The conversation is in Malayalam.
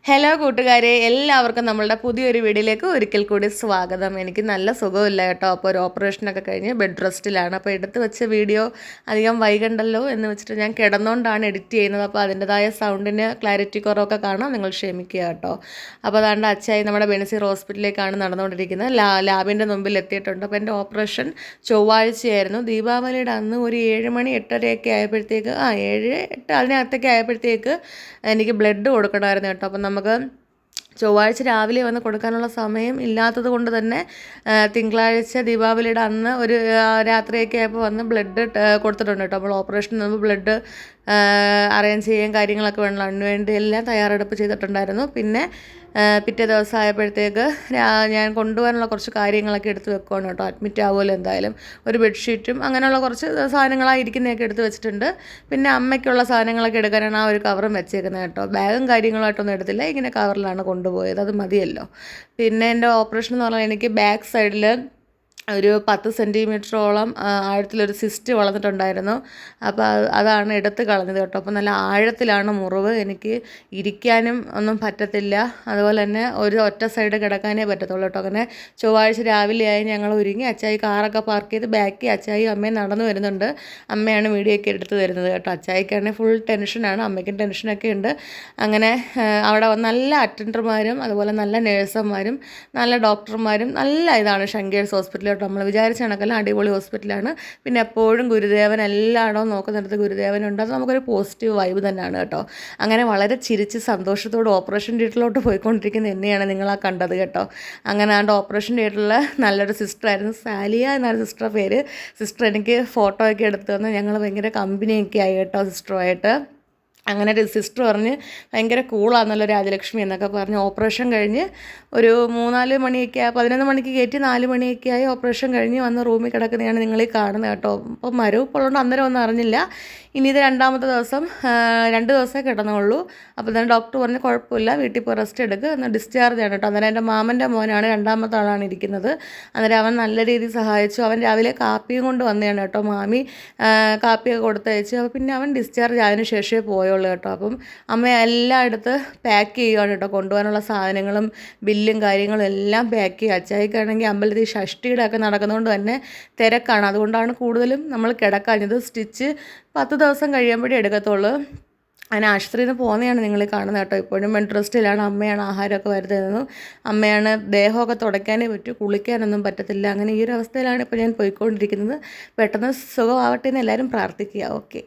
ഹലോ കൂട്ടുകാരെ, എല്ലാവർക്കും നമ്മളുടെ പുതിയൊരു വീഡിയോയിലേക്ക് ഒരിക്കൽ കൂടി സ്വാഗതം. എനിക്ക് നല്ല സുഖമില്ല കേട്ടോ. അപ്പോൾ ഒരു ഓപ്പറേഷനൊക്കെ കഴിഞ്ഞ് ബെഡ് റെസ്റ്റിലാണ്. അപ്പോൾ എടുത്ത് വെച്ച വീഡിയോ അധികം വൈകണ്ടല്ലോ എന്ന് വെച്ചിട്ട് ഞാൻ കിടന്നുകൊണ്ടാണ് എഡിറ്റ് ചെയ്യുന്നത്. അപ്പോൾ അതിൻ്റെതായ സൗണ്ടിന് ക്ലാരിറ്റി കുറവൊക്കെ കാണാം, നിങ്ങൾ ക്ഷമിക്കുക കേട്ടോ. അപ്പോൾ അതാണ്ട് അച്ചായി നമ്മുടെ ബെനസീർ ഹോസ്പിറ്റലിലേക്കാണ് നടന്നുകൊണ്ടിരിക്കുന്നത്. ലാബിൻ്റെ മുമ്പിൽ എത്തിയിട്ടുണ്ട്. അപ്പോൾ എൻ്റെ ഓപ്പറേഷൻ ചൊവ്വാഴ്ചയായിരുന്നു. ദീപാവലിയുടെ അന്ന് ഒരു 7 മണി 8:30 ആയപ്പോഴത്തേക്ക് 7, 8 അതിനകത്തൊക്കെ ആയപ്പോഴത്തേക്ക് എനിക്ക് ബ്ലഡ് കൊടുക്കണമായിരുന്നു കേട്ടോ. അപ്പം നമുക്ക് ചൊവ്വാഴ്ച രാവിലെ വന്ന് കൊടുക്കാനുള്ള സമയം ഇല്ലാത്തത് കൊണ്ട് തന്നെ തിങ്കളാഴ്ച ദീപാവലിയുടെ അന്ന് ഒരു രാത്രിയൊക്കെ ആയപ്പോൾ വന്ന് ബ്ലഡ് കൊടുത്തിട്ടുണ്ട് കേട്ടോ. അപ്പോൾ ഓപ്പറേഷന് മുമ്പ് ബ്ലഡ് അറേഞ്ച് ചെയ്യാൻ കാര്യങ്ങളൊക്കെ വേണം, അതിന് വേണ്ടി എല്ലാം തയ്യാറെടുപ്പ് ചെയ്തിട്ടുണ്ടായിരുന്നു. പിന്നെ പിറ്റേ ദിവസം ആയപ്പോഴത്തേക്ക് ഞാൻ കൊണ്ടുപോകാനുള്ള കുറച്ച് കാര്യങ്ങളൊക്കെ എടുത്ത് വെക്കുകയാണ് കേട്ടോ. അഡ്മിറ്റ് ആവുമല്ലോ എന്തായാലും. ഒരു ബെഡ്ഷീറ്റും അങ്ങനെയുള്ള കുറച്ച് സാധനങ്ങളായിരിക്കുന്നതൊക്കെ എടുത്ത് വെച്ചിട്ടുണ്ട്. പിന്നെ അമ്മയ്ക്കുള്ള സാധനങ്ങളൊക്കെ എടുക്കാനാണ് ആ ഒരു കവറും വെച്ചേക്കുന്നത് കേട്ടോ. ബാഗും കാര്യങ്ങളായിട്ടൊന്നും എടുത്തില്ല, ഇങ്ങനെ കവറിലാണ് കൊണ്ടുപോയത്, അത് മതിയല്ലോ. പിന്നെ എൻ്റെ ഓപ്പറേഷൻ എന്ന് പറഞ്ഞാൽ എനിക്ക് ബാക്ക് സൈഡിൽ ഒരു 10 സെൻറ്റിമീറ്ററോളം ആഴത്തിലൊരു സിസ്റ്റ് വളർന്നിട്ടുണ്ടായിരുന്നു. അപ്പോൾ അതാണ് എടുത്ത് കളഞ്ഞത് കേട്ടോ. അപ്പോൾ നല്ല ആഴത്തിലാണ് മുറിവ്. എനിക്ക് ഇരിക്കാനും ഒന്നും പറ്റത്തില്ല, അതുപോലെ തന്നെ ഒരു ഒറ്റ സൈഡ് കിടക്കാനേ പറ്റത്തുള്ളൂ കേട്ടോ. അങ്ങനെ ചൊവ്വാഴ്ച രാവിലെയായി ഞങ്ങൾ ഒരുങ്ങി അച്ചായി കാറൊക്കെ പാർക്ക് ചെയ്ത് ബാക്കി അച്ചായി അമ്മയും നടന്നു വരുന്നുണ്ട്. അമ്മയാണ് വീഡിയോ ഒക്കെ എടുത്ത് തരുന്നത് കേട്ടോ. അച്ചായിക്കാണെങ്കിൽ ഫുൾ ടെൻഷനാണ്, അമ്മയ്ക്കും ടെൻഷനൊക്കെ ഉണ്ട്. അങ്ങനെ അവിടെ നല്ല അറ്റൻഡർമാരും അതുപോലെ നല്ല നേഴ്സുമാരും നല്ല ഡോക്ടർമാരും നല്ല ഇതാണ് ശങ്കേഴ്സ് ഹോസ്പിറ്റൽ. നമ്മൾ വിചാരിച്ച കണക്കല്ല, അടിപൊളി ഹോസ്പിറ്റലാണ്. പിന്നെ എപ്പോഴും ഗുരുദേവൻ എല്ലായിടവും നോക്കുന്നിടത്ത് ഗുരുദേവനുണ്ട്. അത് നമുക്കൊരു പോസിറ്റീവ് വൈബ് തന്നെയാണ് കേട്ടോ. അങ്ങനെ വളരെ ചിരിച്ച് സന്തോഷത്തോട് ഓപ്പറേഷൻ തിയേറ്ററിലോട്ട് പോയിക്കൊണ്ടിരിക്കുന്ന എന്നെയാണ് നിങ്ങളാ കണ്ടത് കേട്ടോ. അങ്ങനെ ആണ്ട് ഓപ്പറേഷൻ തിയേറ്ററിൽ നല്ലൊരു സിസ്റ്ററായിരുന്നു, സാലിയ എന്നാണ് സിസ്റ്ററുടെ പേര്. സിസ്റ്റർ എനിക്ക് ഫോട്ടോ ഒക്കെ എടുത്തു തന്നു. ഞങ്ങൾ ഭയങ്കര കമ്പനിയൊക്കെ ആയി കേട്ടോ സിസ്റ്ററുമായിട്ട്. അങ്ങനെ ഒരു സിസ്റ്റർ പറഞ്ഞ് ഭയങ്കര കൂളാണെന്നല്ലോ രാജലക്ഷ്മി എന്നൊക്കെ പറഞ്ഞ് ഓപ്പറേഷൻ കഴിഞ്ഞ് ഒരു 3-4 മണിയൊക്കെ 11 മണിക്ക് കയറ്റി 4 മണിയൊക്കെ ആയി ഓപ്പറേഷൻ കഴിഞ്ഞ് വന്ന് റൂമിൽ കിടക്കുന്നതാണ് നിങ്ങൾ ഈ കാണുന്നത് കേട്ടോ. അപ്പോൾ മരവിപ്പുള്ളതുകൊണ്ട് അന്നേരം ഒന്നും അറിഞ്ഞില്ല. ഇനി ഇത് 2ാമത്തെ ദിവസം 2 ദിവസമേ കിടന്നുള്ളൂ. അപ്പോൾ തന്നെ ഡോക്ടർ പറഞ്ഞ് കുഴപ്പമില്ല, വീട്ടിൽ പോയി റെസ്റ്റ് എടുക്കുക, എന്നാൽ ഡിസ്ചാർജ് ആണ് കേട്ടോ. അന്നേരം എൻ്റെ മാമൻ്റെ മോനാണ് 2ാമത്തെ ആളാണ് ഇരിക്കുന്നത്. അന്നേരം അവൻ നല്ല രീതിയിൽ സഹായിച്ചു. അവൻ രാവിലെ കാപ്പിയും കൊണ്ട് വന്നതാണ് കേട്ടോ. മാമി കാപ്പിയൊക്കെ കൊടുത്തയച്ചു. അപ്പോൾ പിന്നെ അവൻ ഡിസ്ചാർജ് ആയതിനു ശേഷമേ പോയുള്ളൂ കേട്ടോ. അപ്പം അമ്മ എല്ലാം എടുത്ത് പാക്ക് ചെയ്യുകയാണ് കേട്ടോ. കൊണ്ടുപോകാനുള്ള സാധനങ്ങളും ബില്ലും കാര്യങ്ങളും എല്ലാം പാക്ക് ചെയ്യുക. അച്ചായിക്കാണെങ്കിൽ അമ്പലത്തിൽ ഷഷ്ടിയുടെ ഒക്കെ നടക്കുന്നതുകൊണ്ട് തന്നെ തിരക്കാണ്. അതുകൊണ്ടാണ് കൂടുതലും നമ്മൾ കിടക്കാഞ്ഞത്. സ്റ്റിച്ച് 10 ദിവസം കഴിയുമ്പോഴേ എടുക്കത്തുള്ളൂ. അങ്ങനെ ആശുപത്രിയിൽ നിന്ന് പോകുന്നതാണ് നിങ്ങൾ കാണുന്നത് കേട്ടോ. ഇപ്പോഴും ബെഡ് റെസ്റ്റിലാണ്. അമ്മയാണ് ആഹാരമൊക്കെ വരുത്തുന്നത്. അമ്മയാണ് ദേഹമൊക്കെ തുടയ്ക്കാനേ പറ്റൂ, കുളിക്കാനൊന്നും പറ്റത്തില്ല. അങ്ങനെ ഈ ഒരു അവസ്ഥയിലാണ് ഇപ്പോൾ ഞാൻ പോയിക്കൊണ്ടിരിക്കുന്നത്. പെട്ടെന്ന് സുഖമാവട്ടെ എന്ന് എല്ലാവരും പ്രാർത്ഥിക്കുക. ഓക്കെ.